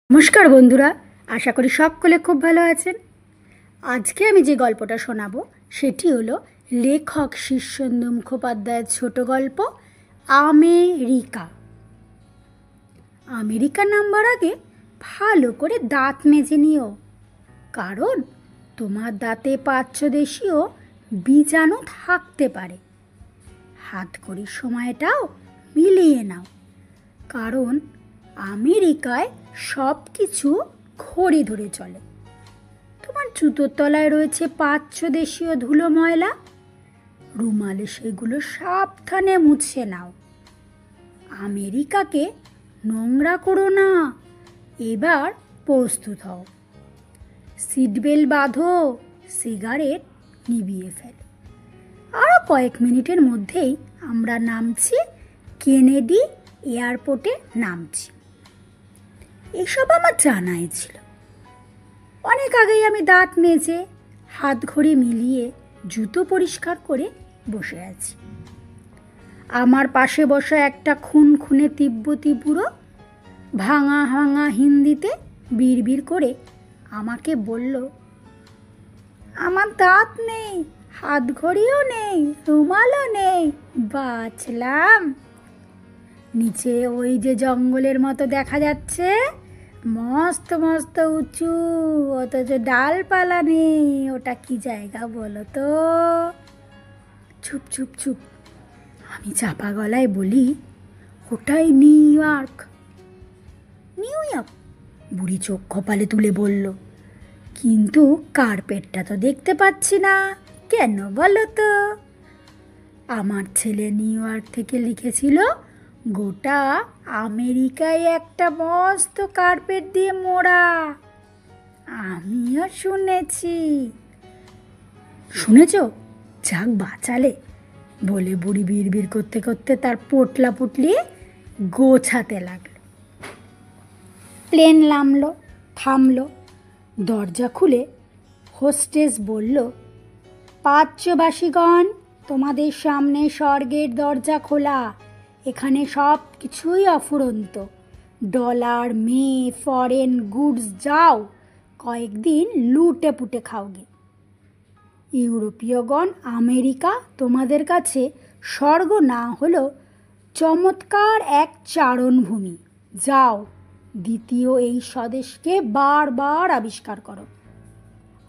নমস্কার বন্ধুরা, আশা করি সকলে খুব ভালো আছেন। আজকে আমি যে গল্পটা শোনাবো সেটি হলো লেখক শীর্ষেন্দু মুখোপাধ্যায়ের ছোট গল্প আমেরিকা। আমেরিকা নামবার আগে ভালো করে দাঁত মেজে নিও, কারণ তোমার দাঁতে প্রাচ্যদেশীয় বীজাণু থাকতে পারে। হাতকড়ির সময়টাও মিলিয়ে নাও, কারণ আমেরিকায় সব কিছু ঘড়ি ধরে চলে। তোমার জুতোর তলায় রয়েছে প্রাচ্যদেশীয় ধুলো ময়লা, রুমালে সেগুলো সাবধানে মুছে নাও। আমেরিকাকে নোংরা করো না। এবার প্রস্তুত হও, সিট বেল্ট বাঁধো, সিগারেট নিভিয়ে ফেলো। আরও কয়েক মিনিটের মধ্যেই আমরা নামছি, কেনেডি এয়ারপোর্টে নামছি। এসব আমার জানাই ছিল। অনেক আগেই আমি দাঁত মেজে হাত ঘড়ি মিলিয়ে জুতো পরিষ্কার করে বসে আছি। আমার পাশে বসা একটা খুনখুনে তিব্বতী বুড়ো ভাঙা ভাঙা হিন্দিতে বিড়বিড় করে আমাকে বলল, আমার দাঁত নেই, হাত ঘড়িও নেই, রুমালও নেই, বাঁচলাম। নিচে ওই যে জঙ্গলের মতো দেখা যাচ্ছে, মস্ত মস্ত উঁচু, অথচ ডালপালা নেই, ওটা কি জায়গা বলো তো? চুপ চুপ চুপ। আমি চাপা গলায় বলি, ওটাই নিউ ইয়র্ক। New York? বুড়ি চোখ কপালে তুলে বলল, কিন্তু কার্পেটটা তো দেখতে পাচ্ছি না, কেন বলো তো? আমার ছেলে নিউ ইয়র্ক থেকে লিখেছিল, গোটা আমেরিকায় একটা মস্ত কার্পেট দিয়ে মোড়া। আমিও শুনেছি। শুনেছ? যাক বাঁচালে, বলে বুড়ি বিড়বিড় করতে করতে তার পোটলা পুটলিয়ে গোছাতে লাগলো। প্লেন নামলো, থামলো। দরজা খুলে হোস্টেস বলল, প্রাচ্যবাসীগণ, তোমাদের সামনে স্বর্গের দরজা খোলা। এখানে সব কিছুই অফুরন্ত। ডলার, মেয়ে, ফরেন গুডস, যাও কয়েকদিন লুটে পুটে খাওগে। ইউরোপীয়গণ, আমেরিকা তোমাদের কাছে স্বর্গ না হলো চমৎকার এক চারণভূমি। যাও, দ্বিতীয় এই স্বদেশকে বারবার আবিষ্কার করো।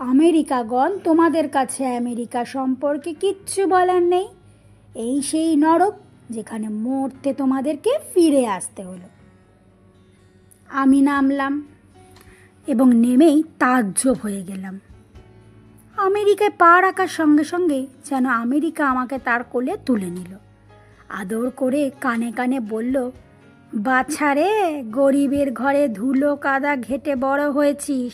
আমেরিকাগণ, তোমাদের কাছে আমেরিকা সম্পর্কে কিচ্ছু বলার নেই। এই সেই নরক যেখানে মরতে তোমাদেরকে ফিরে আসতে হলো। আমি নামলাম এবং নেমেই তাজ্জব হয়ে গেলাম। আমেরিকায় পা রাখার সঙ্গে সঙ্গে যেন আমেরিকা আমাকে তার কোলে তুলে নিল। আদর করে কানে কানে বলল, বাছা রে, গরিবের ঘরে ধুলো কাদা ঘেটে বড় হয়েছিস,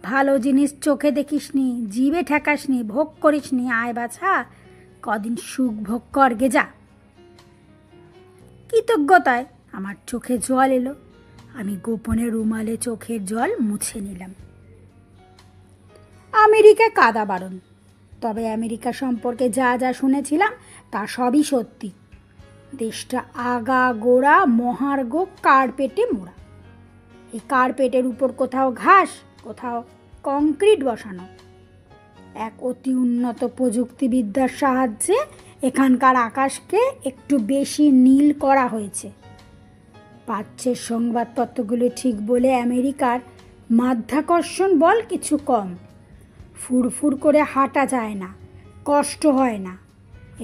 ভালো জিনিস চোখে দেখিসনি, জিভে ঠেকাসনি, ভোগ করিসনি, আয় বাছা, কদিন সুখ ভোগ করগে যা। কৃতজ্ঞতায় আমার চোখে জল এলো। আমি গোপনে রুমালে চোখের জল মুছে নিলাম। আমেরিকায় কাদা বারণ, তবে আমেরিকা সম্পর্কে যা যা শুনেছিলাম তা সবই সত্যি। দেশটা আগা গোড়া মহার্ঘ কার্পেটে মোড়া। এই কার্পেটের উপর কোথাও ঘাস, কোথাও কংক্রিট বসানো। এক অতি উন্নত প্রযুক্তিবিদ্যার সাহায্যে এখানকার আকাশকে একটু বেশি নীল করা হয়েছে। প্রাচ্যের সংবাদপত্রগুলো ঠিক বলে আমেরিকার মাধ্যাকর্ষণ বল কিছু কম। ফুরফুর করে হাঁটা যায় না, কষ্ট হয় না।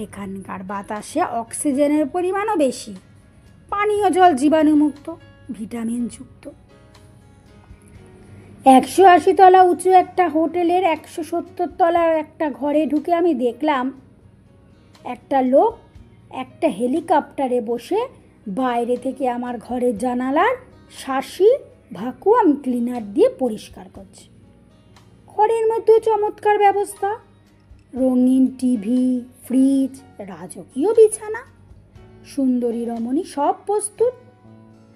এখানকার বাতাসে অক্সিজেনের পরিমাণও বেশি। পানীয় জল জীবাণুমুক্ত, ভিটামিনযুক্ত। 180 তলা উঁচু একটা হোটেলের 170 তলার একটা ঘরে ঢুকে আমি দেখলাম একটা লোক একটা হেলিকপ্টারে বসে বাইরে থেকে আমার ঘরের জানালার শাসি ভ্যাকুয়াম ক্লিনার দিয়ে পরিষ্কার করছে। ঘরের মধ্যে চমৎকার ব্যবস্থা, রঙিন টিভি, ফ্রিজ, রাজকীয় বিছানা, সুন্দরী রমণী, সব প্রস্তুত,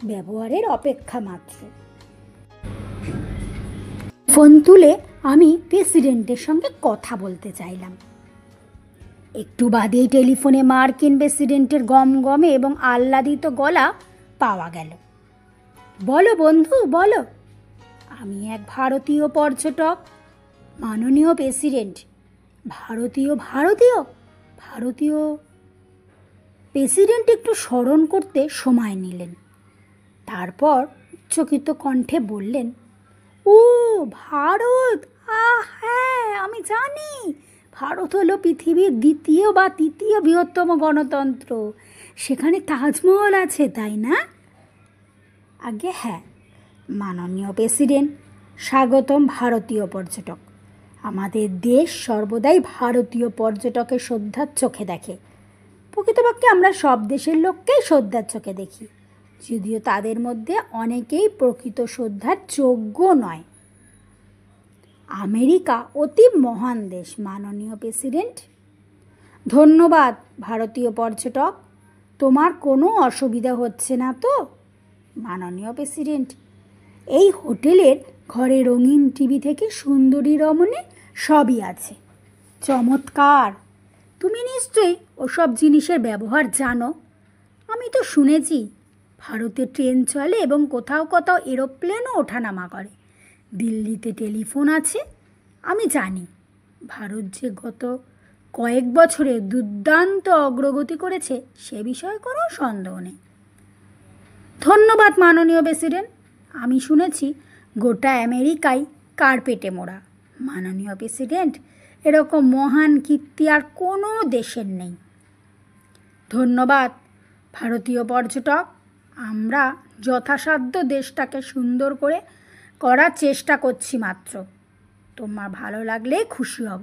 ব্যবহারের অপেক্ষা মাত্র। ফোন তুলে আমি প্রেসিডেন্টের সঙ্গে কথা বলতে চাইলাম। একটু বাদেই টেলিফোনে মার্কিন প্রেসিডেন্টের গমগমে এবং আহ্লাদিত গলা পাওয়া গেল। বলো বন্ধু, বলো, আমি এক ভারতীয় পর্যটক, মাননীয় প্রেসিডেন্ট। ভারতীয় ভারতীয় ভারতীয় প্রেসিডেন্ট একটু স্মরণ করতে সময় নিলেন। তারপর উচ্চকিত কণ্ঠে বললেন, ও ভারত, হ্যাঁ আমি জানি। ভারত হলো পৃথিবীর দ্বিতীয় বা তৃতীয় বৃহত্তম গণতন্ত্র। সেখানে তাজমহল আছে, তাই না? আগে হ্যাঁ মাননীয় প্রেসিডেন্ট, স্বাগতম ভারতীয় পর্যটক। আমাদের দেশ সর্বদাই ভারতীয় পর্যটকের শ্রদ্ধার চোখে দেখে। প্রকৃতপক্ষে আমরা সব দেশের লোককেই শ্রদ্ধার চোখে দেখি, যদিও তাদের মধ্যে অনেকেই প্রকৃত শ্রদ্ধার যোগ্য নয়। আমেরিকা অতি মহান দেশ মাননীয় প্রেসিডেন্ট। ধন্যবাদ ভারতীয় পর্যটক। তোমার কোনো অসুবিধা হচ্ছে না তো? মাননীয় প্রেসিডেন্ট, এই হোটেলের ঘরে রঙিন টিভি থেকে সুন্দরী রমণী সবই আছে। চমৎকার! তুমি নিশ্চয়ই ওসব জিনিসের ব্যবহার জানো। আমি তো শুনেছি ভারতে ট্রেন চলে এবং কোথাও কোথাও এরোপ্লেনও ওঠানামা করে। দিল্লিতে টেলিফোন আছে। আমি জানি ভারত যে গত কয়েক বছরে দুর্দান্ত অগ্রগতি করেছে, সে বিষয়ে কোনো সন্দেহ নেই। ধন্যবাদ মাননীয় প্রেসিডেন্ট। আমি শুনেছি গোটা আমেরিকায় কার্পেটে মোড়া। মাননীয় প্রেসিডেন্ট, এরকম মহান কীর্তি আর কোনো দেশের নেই। ধন্যবাদ ভারতীয় পর্যটক। আমরা যথাসাধ্য দেশটাকে সুন্দর করে করার চেষ্টা করছি মাত্র। তোমার ভালো লাগলে খুশি হব।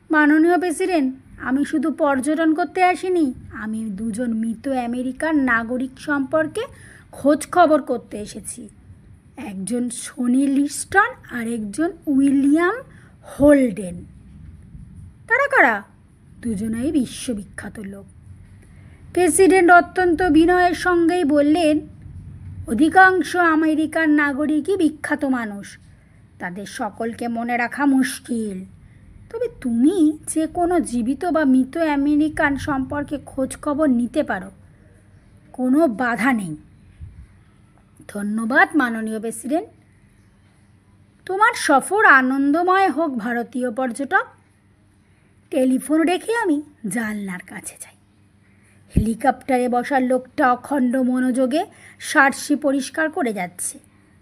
মাননীয় প্রেসিডেন্ট, আমি শুধু পর্যটন করতে আসিনি, আমি দুজন মৃত আমেরিকার নাগরিক সম্পর্কে খোঁজ খবর করতে এসেছি। একজন সনি লিস্টন আর একজন উইলিয়াম হোলডেন। তারা কারা? দুজনেই বিশ্ববিখ্যাত লোক। প্রেসিডেন্ট অত্যন্ত বিনয়ের সঙ্গেই বললেন, অধিকাংশ আমেরিকার নাগরিকই বিখ্যাত মানুষ, তাদের সকলকে মনে রাখা মুশকিল। তবে তুমি যে কোনো জীবিত বা মৃত আমেরিকান সম্পর্কে খোঁজ খবর নিতে পারো, কোনো বাধা নেই। ধন্যবাদ মাননীয় প্রেসিডেন্ট। তোমার সফর আনন্দময় হোক ভারতীয় পর্যটক। টেলিফোন রেখে আমি জানলার কাছে যাই। হেলিকপ্টারে বসা লোকটা অখণ্ড মনোযোগে শার্টসি পরিষ্কার করে যাচ্ছে।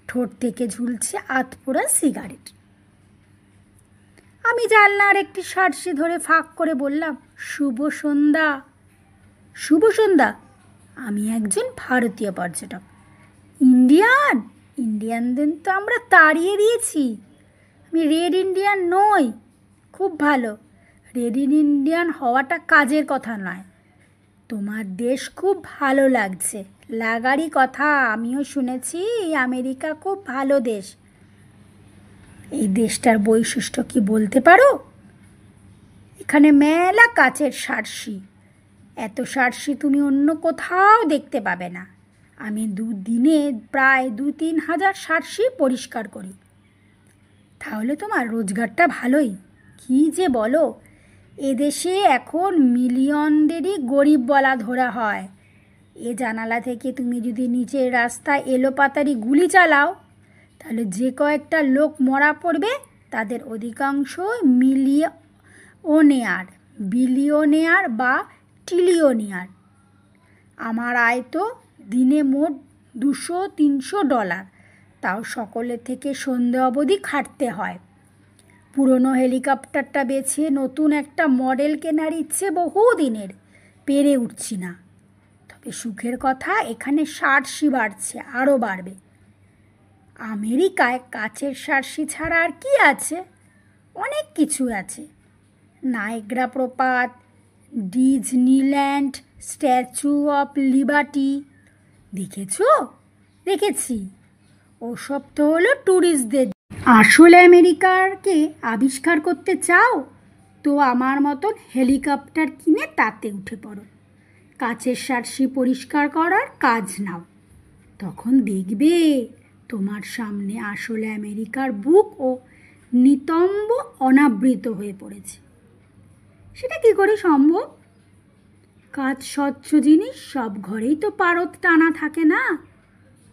ঠোঁট থেকে ঝুলছে আধপোড়া সিগারেট। আমি জানলার একটি শার্টসি ধরে ফাঁক করে বললাম, শুভ সন্ধ্যা। শুভ সন্ধ্যা। আমি একজন ভারতীয় পর্যটক। ইন্ডিয়ানদের তো আমরা তাড়িয়ে দিয়েছি। আমি রেড ইন্ডিয়ান নই। খুব ভালো, রেড ইন্ডিয়ান হওয়াটা কাজের কথা নয়। তোমার দেশ খুব ভালো লাগছে, লাগারই কথা। আমিও শুনেছি আমেরিকা খুব ভালো দেশ। এই দেশটার বৈশিষ্ট্য কি বলতে পারো? এখানে মেলা কাচের শার্টসি। এত শার্টসি তুমি অন্য কোথাও দেখতে পাবে না। আমি দুদিনে প্রায় 2-3 হাজার শার্টসি পরিষ্কার করি। তাহলে তোমার রোজগারটা ভালোই। কি যে বলো, এদেশে এখন মিলিয়নদেরই গরিব বলা ধরা হয়। এ জানালা থেকে তুমি যদি নিচের রাস্তায় এলোপাতাড়ি গুলি চালাও, তাহলে যে কয়েকটা লোক মরা পড়বে তাদের অধিকাংশ বিলিয়নেয়ার বা ট্রিলিয়নিয়ার। আমার আয় তো দিনে মোট $200-300, তাও সকলের থেকে সন্ধে অবধি খাটতে হয়। পুরনো হেলিকপ্টারটা বেছে নতুন একটা মডেল কেনার ইচ্ছে বহু দিনের, পেরে উঠছি না। তবে সুখের কথা, এখানে শার্টসি বাড়ছে, আরও বাড়বে। আমেরিকায় কাচের শার্টসি ছাড়া আর কি আছে? অনেক কিছু আছে। নায়াগ্রা প্রপাত, ডিজনিল্যান্ড, স্ট্যাচু অফ লিবার্টি। দেখেছো? দেখেছি। ওসব তো হলো ট্যুরিস্টদের। আসলে আমেরিকাকে আবিষ্কার করতে চাও তো আমার মতন হেলিকপ্টার কিনে তাতে উঠে পড়ো। কাচের শার্টসি পরিষ্কার করার কাজ নাও। তখন দেখবে তোমার সামনে আসলে আমেরিকার বুক ও নিতম্ব অনাবৃত হয়ে পড়েছে। সেটা কি করে সম্ভব? কাচ স্বচ্ছ জিনিস, সব ঘরেই তো পারদ টানা থাকে না।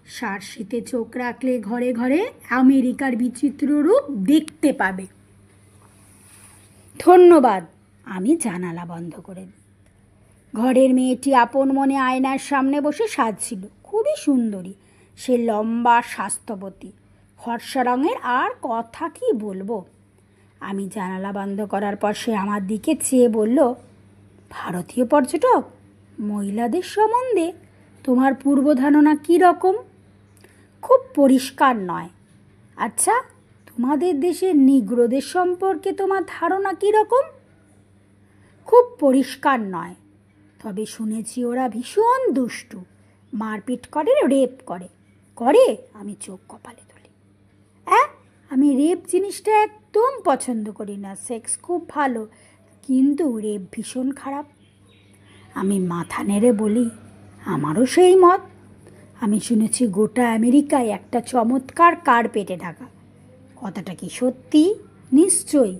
সার্সিতে চোখ রাখলে ঘরে ঘরে আমেরিকার বিচিত্র রূপ দেখতে পাবে। ধন্যবাদ। আমি জানালা বন্ধ করে দিই। ঘরের মেয়েটি আপন মনে আয়নার সামনে বসে সাজছিল। খুবই সুন্দরী সে, লম্বা, স্বাস্থ্যবতী, ফর্সা রঙের, আর কথা কি বলবো। আমি জানালা বন্ধ করার পর সে আমার দিকে চেয়ে বলল, ভারতীয় পর্যটক, মহিলাদের সম্বন্ধে তোমার পূর্ব ধারণা কী রকম? খুব পরিষ্কার নয়। আচ্ছা, তোমাদের দেশের নিগ্রোদের সম্পর্কে তোমার ধারণা কী রকম? খুব পরিষ্কার নয়, তবে শুনেছি ওরা ভীষণ দুষ্টু, মারপিট করে, রেপ করে। করে? আমি চোখ কপালে তুলি। আমি রেপ জিনিসটা একদম পছন্দ করি না। সেক্স খুব ভালো, কিন্তু রেপ ভীষণ খারাপ। আমি মাথা নেড়ে বলি, আমারও সেই মত। আমি শুনেছি গোটা আমেরিকায় একটা চমৎকার কার্পেটে ঢাকা। কথাটা কি সত্যি? নিশ্চয়ই।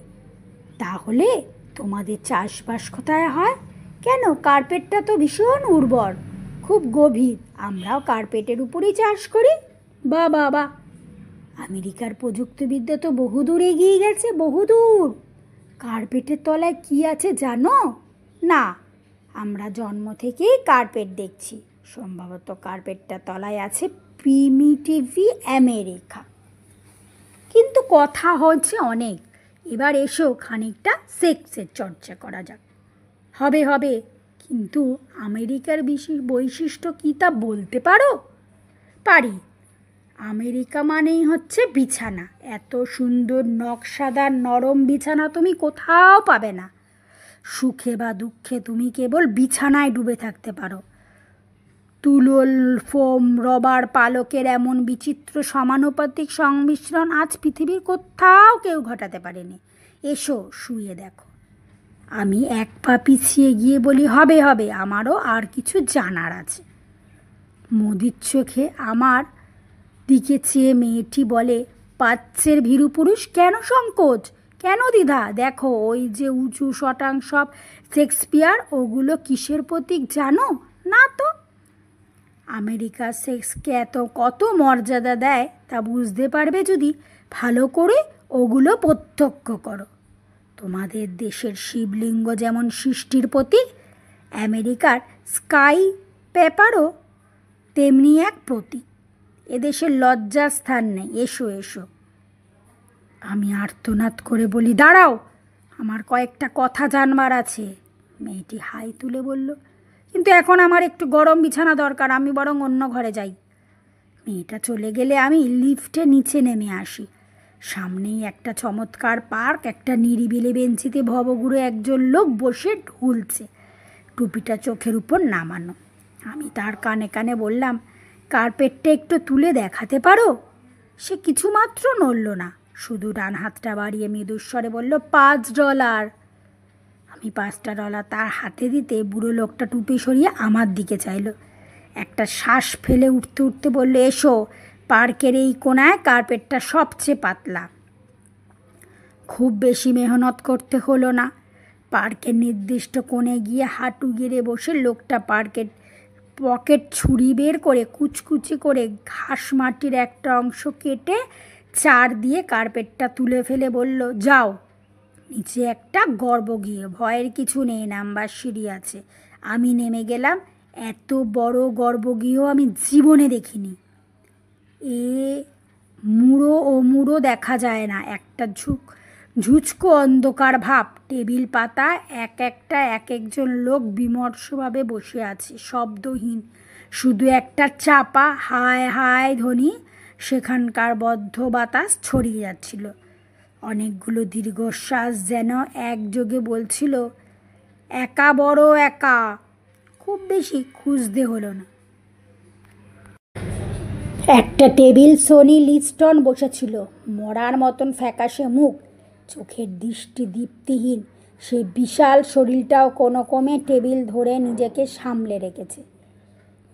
তাহলে তোমাদের চাষবাস কোথায় হয়? কেন, কার্পেটটা তো ভীষণ উর্বর, খুব গভীর। আমরাও কার্পেটের উপরেই চাষ করি। বাহ বাহ বাহ! আমেরিকার প্রযুক্তিবিদ্যা তো বহুদূর এগিয়ে গেছে, বহুদূর। কার্পেটের তলায় কি আছে জানো? না, আমরা জন্ম থেকেই কার্পেট দেখছি। সম্ভবত কার্পেটটার তলায় আছে প্রিমিটিভি আমেরিকা। কিন্তু কথা হচ্ছে অনেক, এবার এসো খানিকটা সেক্সের চর্চা করা যাক। হবে হবে, কিন্তু আমেরিকার বিশেষ বৈশিষ্ট্য কী তা বলতে পারো? পারি। আমেরিকা মানেই হচ্ছে বিছানা। এত সুন্দর নকশাদার নরম বিছানা তুমি কোথাও পাবে না। সুখে বা দুঃখে তুমি কেবল বিছানায় ডুবে থাকতে পারো। তুলোর, ফোম, রবার, পালকের এমন বিচিত্র সমানুপাতিক সংমিশ্রণ আজ পৃথিবীর কোথাও কেউ ঘটাতে পারেনি। এসো শুয়ে দেখো। আমি এক পা পিছিয়ে গিয়ে বলি, হবে হবে, আমারও আর কিছু জানার আছে। মোদির চোখে আমার দিকে চেয়ে মেয়েটি বলে, পাচ্ছের ভীরু পুরুষ, কেন সংকোচ, কেন দ্বিধা? দেখো, ওই যে উঁচু শটাং সব শেক্সপিয়ার, ওগুলো কিসের প্রতীক জানো? না তো। আমেরিকা সেক্সকে কত মর্যাদা দেয় তা বুঝতে পারবে যদি ভালো করে ওগুলো প্রত্যক্ষ করো। তোমাদের দেশের শিবলিঙ্গ যেমন সৃষ্টির প্রতীক, আমেরিকার স্কাই পেপারও তেমনি এক প্রতীক। এদেশের লজ্জার স্থান নেই। এসো এসো। আমি আর্তনাদ করে বলি, দাঁড়াও, আমার কয়েকটা কথা জানবার আছে। মেয়েটি হাই তুলে বলল, কিন্তু এখন আমার একটু গরম বিছানা দরকার, আমি বরং অন্য ঘরে যাই। মেয়েটা চলে গেলে আমি লিফটে নিচে নেমে আসি। সামনেই একটা চমৎকার পার্ক, একটা নিরিবিলি বেঞ্চিতে ভবঘুরে একজন লোক বসে ঢুলছে, টুপিটা চোখের উপর নামানো। আমি তার কানে কানে বললাম, কার্পেটটা একটু তুলে দেখাতে পারো? সে কিছুমাত্র নড়ল না, শুধু ডান হাতটা বাড়িয়ে মৃদুস্বরে বলল, $5। আমি $5 তার হাতে দিতে বুড়ো লোকটা টুপি সরিয়ে আমার দিকে চাইল। একটা শ্বাস ফেলে উঠতে উঠতে বলল, এসো, পার্কের এই কোনায় কার্পেটটা সবচেয়ে পাতলা। খুব বেশি মেহনত করতে হলো না। পার্কের নির্দিষ্ট কোণে গিয়ে হাঁটু গেড়ে বসে লোকটা পার্কের পকেট ছুরি বের করে কুচকুচি করে ঘাস মাটির একটা অংশ কেটে চার দিয়ে কার্পেটটা তুলে ফেলে বলল, যাও, নিচে একটা গর্ভগৃহ, ভয়ের কিছু নেই, নাম্বার সিঁড়ি আছে। আমি নেমে গেলাম। এত বড় গর্ভগৃহ আমি জীবনে দেখিনি। মুড়ো ও মুড়ো দেখা যায় না, একটা ঝুঁচকো অন্ধকার ভাব। টেবিল পাতা একটা এক একজন লোক বিমর্ষভাবে বসে আছে, শব্দহীন, শুধু একটা চাপা হায় হায় ধ্বনি সেখানকার বদ্ধ বাতাস ছড়িয়ে যাচ্ছিল। অনেকগুলো দীর্ঘশ্বাস যেন একযোগে বলছিল, একা বড় একা। খুব বেশি খুঁজতে হলো না। একটা টেবিল সনি লিস্টন বসেছিল, মরার মতন ফ্যাকাশে মুখ, চোখের দৃষ্টি দীপ্তিহীন। সেই বিশাল শরীরটাও কোনো ক্রমে টেবিল ধরে নিজেকে সামলে রেখেছে।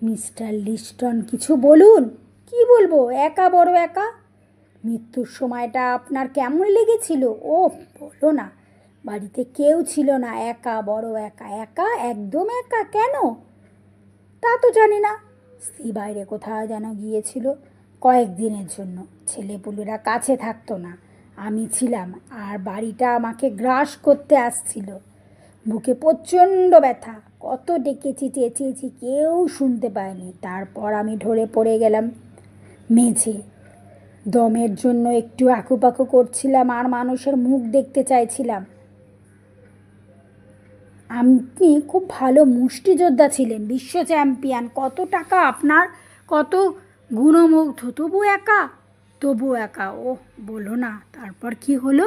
মিস্টার লিস্টন, কিছু বলুন। কি বলবো, একা বড় একা। মৃত্যুর সময়টা আপনার কেমন লেগেছিল? ও বলো না, বাড়িতে কেউ ছিল না, একা বড় একা। একা, একদম একা। কেন? তা তো জানি না। স্ত্রী বাইরে কোথাও যেন গিয়েছিল কয়েকদিনের জন্য। ছেলেপুলেরা কাছে থাকতো না, আমি ছিলাম, আর বাড়িটা আমাকে গ্রাস করতে আসছিল। বুকে প্রচণ্ড ব্যথা, কত ডেকেছি চেঁচিয়েছি, কেউ শুনতে পায়নি। তারপর আমি ঢলে পড়ে গেলাম মেঝে। দমের জন্য একটু আঁকুপাকু করছিলাম আর মানুষের মুখ দেখতে চাইছিলাম। আপনি খুব ভালো মুষ্টিযোদ্ধা ছিলেন, বিশ্ব চ্যাম্পিয়ন, কত টাকা আপনার, কত গুণমুগ্ধ, তবু একা। ও বলো না, তারপর কি হলো?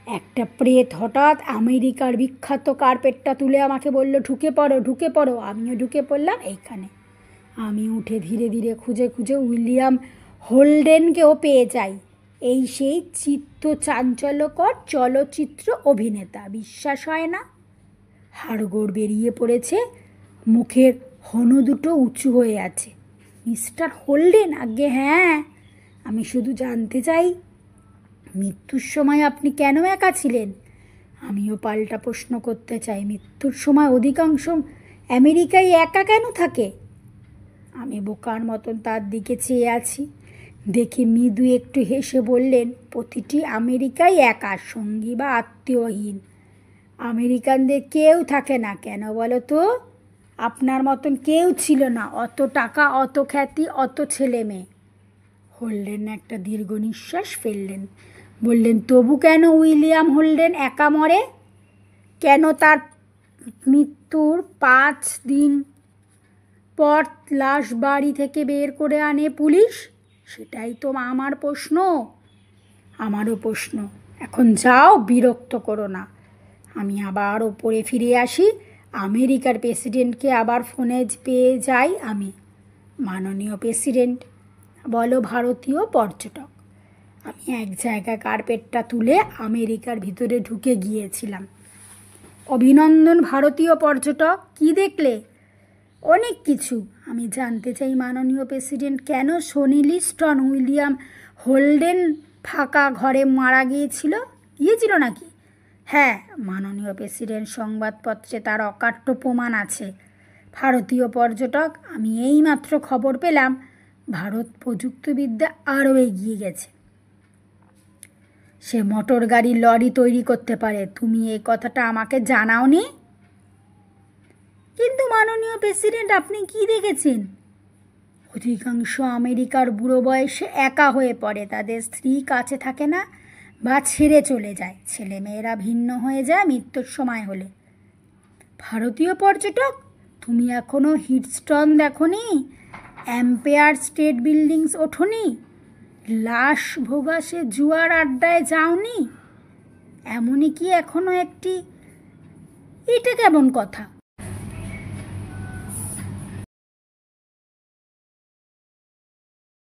একটা প্রেত হঠাৎ আমেরিকার বিখ্যাত কার্পেটটা তুলে আমাকে বলল, ঢুকে পড়ো, ঢুকে পড়ো। আমিও ঢুকে পড়লাম এইখানে। আমি উঠে ধীরে ধীরে খুঁজে খুঁজে উইলিয়াম হোল্ডেনকেও পেয়ে যাই। এই সেই চিত্ত চাঞ্চল্যকর চলচ্চিত্র অভিনেতা। বিশ্বাস হয় না? হাড়গোড় বেরিয়ে পড়েছে, মুখের হনু দুটো উঁচু হয়ে আছে। মিস্টার হোল্ডেন? আজ্ঞে হ্যাঁ। আমি শুধু জানতে চাই, মৃত্যুর সময় আপনি কেন একা ছিলেন? আমিও পাল্টা প্রশ্ন করতে চাই, মৃত্যুর সময় অধিকাংশ আমেরিকায় একা কেন থাকে? আমি বোকার মতন তার দিকে চেয়ে আছি। দেখে মৃদু একটু হেসে বললেন, প্রতিটি আমেরিকায় একা, সঙ্গী বা আত্মীয়হীন। আমেরিকানদের কেউ থাকে না। কেন বলো তো? আপনার মতন কেউ ছিল না, অত টাকা, অত খ্যাতি, অত ছেলে মেয়ে। হোল্ডেন একটা দীর্ঘ নিঃশ্বাস ফেললেন, বললেন, তবু কেন উইলিয়াম হোল্ডেন একা মরে? কেন তার মৃত্যুর 5 দিন পর লাশ বাড়ি থেকে বের করে আনে পুলিশ? সেটাই তো আমার প্রশ্ন। আমারও প্রশ্ন। এখন যাও, বিরক্ত করো না। আমি আবার ওপরে ফিরে আসি। আমেরিকার প্রেসিডেন্টকে আবার ফোনে পেয়ে যাই আমি। মাননীয় প্রেসিডেন্ট। বলো ভারতীয় পর্যটক। আমি এক জায়গায় কার্পেটটা তুলে আমেরিকার ভিতরে ঢুকে গিয়েছিলাম। অভিনন্দন ভারতীয় পর্যটক। কি দেখলে? অনেক কিছু। আমি জানতে চাই মাননীয় প্রেসিডেন্ট, কেন সনি লিস্টন উইলিয়াম হোল্ডেন ফাঁকা ঘরে মারা গিয়েছিল নাকি? হ্যাঁ মাননীয় প্রেসিডেন্ট, সংবাদপত্রে তার অকাট্য প্রমাণ আছে। ভারতীয় পর্যটক, আমি এইমাত্র খবর পেলাম ভারত প্রযুক্তিবিদ্যা আরও এগিয়ে গেছে। সে মোটর গাড়ি, লরি তৈরি করতে পারে। তুমি এই কথাটা আমাকে জানাওনি? কিন্তু মাননীয় প্রেসিডেন্ট, আপনি কি দেখেছেন? অধিকাংশ আমেরিকার বুড়ো বয়সে একা হয়ে পড়ে, তাদের স্ত্রী কাছে থাকে না বা ছেড়ে চলে যায়, ছেলেমেয়েরা ভিন্ন হয়ে যায় মৃত্যুর সময় হলে। ভারতীয় পর্যটক, তুমি এখনও হিউস্টন দেখোনি? এম্পায়ার স্টেট বিল্ডিংস ওঠোনি? লাস ভেগাসে জুয়ার আড্ডায় যাওনি? এমনই কি এখনও একটি? এটা কেমন কথা?